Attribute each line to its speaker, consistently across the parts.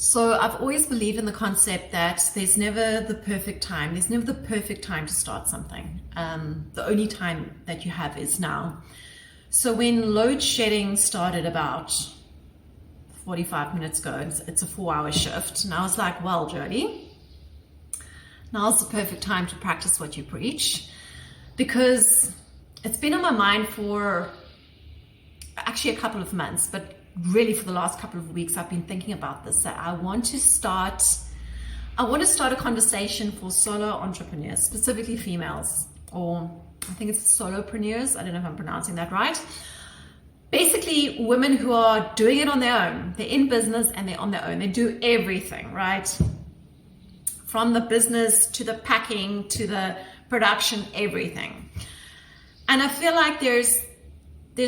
Speaker 1: So I've always believed in the concept that there's never the perfect time. There's never the perfect time to start something. The only time that you have is now. So when load shedding started about 45 minutes ago, it's a 4-hour shift. And I was like, well, Jody, now's the perfect time to practice what you preach, because it's been on my mind for actually a couple of months, but really for the last couple of weeks, I've been thinking about this, that I want to start a conversation for solo entrepreneurs, specifically females, or I think it's solopreneurs. I don't know if I'm pronouncing that right. Basically, women who are doing it on their own. They're in business and they're on their own. They do everything, right? From the business to the packing to the production, everything. And I feel like there's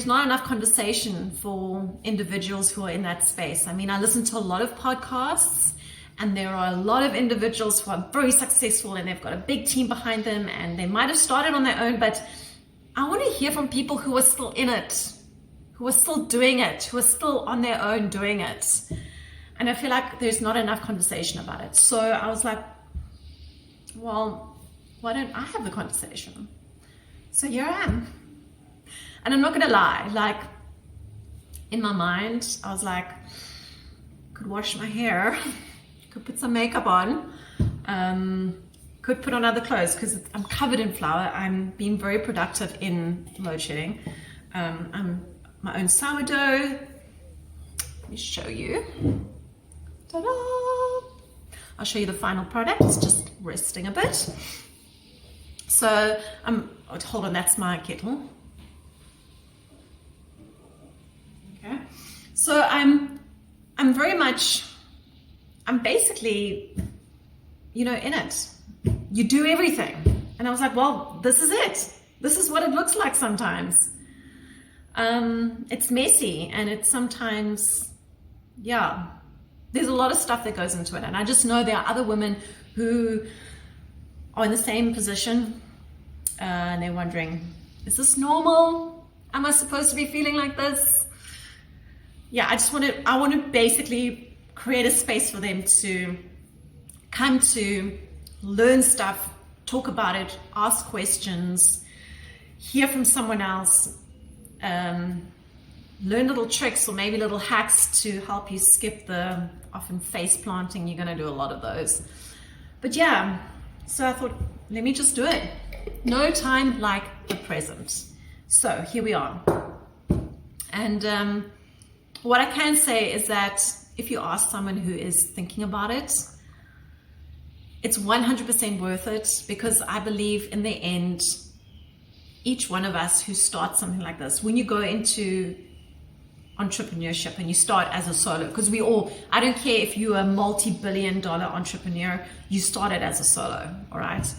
Speaker 1: not enough conversation for individuals who are in that space. I mean, I listen to a lot of podcasts, and there are a lot of individuals who are very successful and they've got a big team behind them, and they might have started on their own, but I want to hear from people who are still in it, who are still doing it, who are still on their own doing it. And I feel like there's not enough conversation about it. So I was like, well, why don't I have the conversation? So here I am. And I'm not gonna lie, like in my mind, I was like, could wash my hair, could put some makeup on, could put on other clothes because I'm covered in flour. I'm being very productive in load shedding. I'm my own sourdough. Let me show you. Ta-da! I'll show you the final product. It's just resting a bit. So hold on, that's my kettle. Okay. So I'm basically, in it. You do everything. And I was like, well, this is it. This is what it looks like sometimes. It's messy, and it's sometimes, there's a lot of stuff that goes into it. And I just know there are other women who are in the same position, and they're wondering, is this normal? Am I supposed to be feeling like this? I want to basically create a space for them to come to learn stuff, talk about it, ask questions, hear from someone else, learn little tricks or maybe little hacks to help you skip the often face planting. You're going to do a lot of those. But so I thought, let me just do it. No time like the present. So here we are. And what I can say is that if you ask someone who is thinking about it, it's 100% worth it, because I believe in the end, each one of us who starts something like this, when you go into entrepreneurship and you start as a solo, because I don't care if you're a multi-billion-dollar entrepreneur, you started as a solo, all right?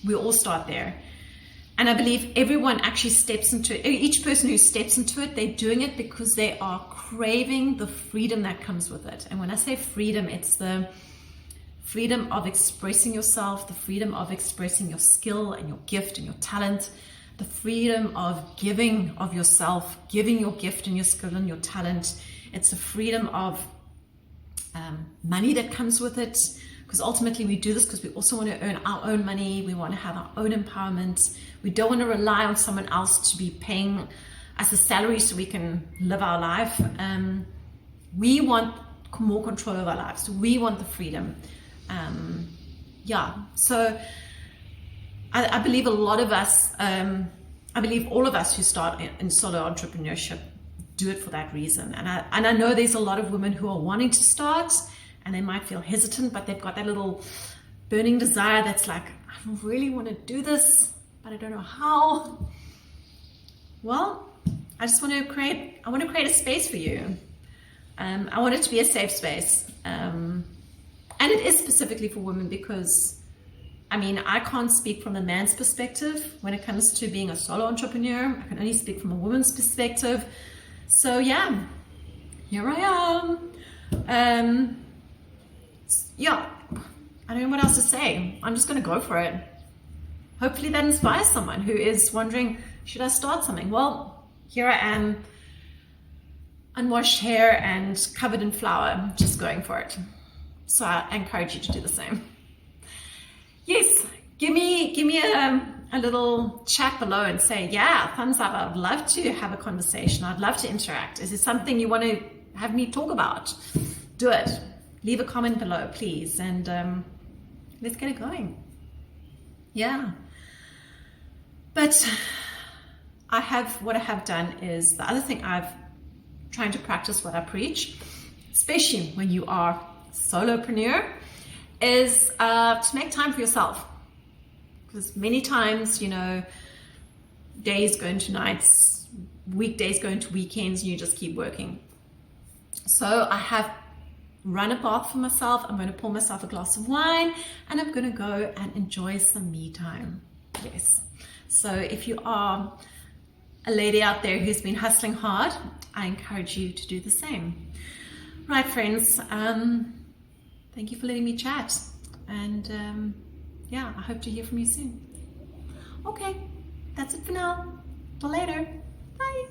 Speaker 1: We all start there. And I believe everyone actually steps into it. Each person who steps into it, they're doing it because they are craving the freedom that comes with it. And when I say freedom, it's the freedom of expressing yourself, the freedom of expressing your skill and your gift and your talent, the freedom of giving of yourself, giving your gift and your skill and your talent. It's the freedom of money that comes with it, because ultimately we do this because we also want to earn our own money. We want to have our own empowerment. We don't want to rely on someone else to be paying us a salary so we can live our life. We want more control over our lives. We want the freedom. So I believe a lot of us, I believe all of us who start in solo entrepreneurship do it for that reason. And I know there's a lot of women who are wanting to start, and they might feel hesitant, but they've got that little burning desire that's like, I really want to do this, but I don't know how. Well, I want to create a space for you. I want it to be a safe space. And it is specifically for women, because I can't speak from a man's perspective when it comes to being a solo entrepreneur. I can only speak from a woman's perspective. So here I am. I don't know what else to say. I'm just going to go for it. Hopefully that inspires someone who is wondering, should I start something? Well, here I am unwashed hair and covered in flour, just going for it. So I encourage you to do the same. Yes, give me a little chat below and say, yeah, thumbs up. I would love to have a conversation. I'd love to interact. Is there something you want to have me talk about? Do it. Leave a comment below, please. And let's get it going. Yeah. But what I have done is the other thing trying to practice what I preach, especially when you are a solopreneur, is to make time for yourself. Because many times, days go into nights, weekdays go into weekends, and you just keep working. So I have run a bath for myself. I'm going to pour myself a glass of wine, and I'm going to go and enjoy some me time. Yes. So if you are a lady out there who's been hustling hard, I encourage you to do the same. Right, friends. Thank you for letting me chat. And yeah, I hope to hear from you soon. Okay, that's it for now. Till later. Bye.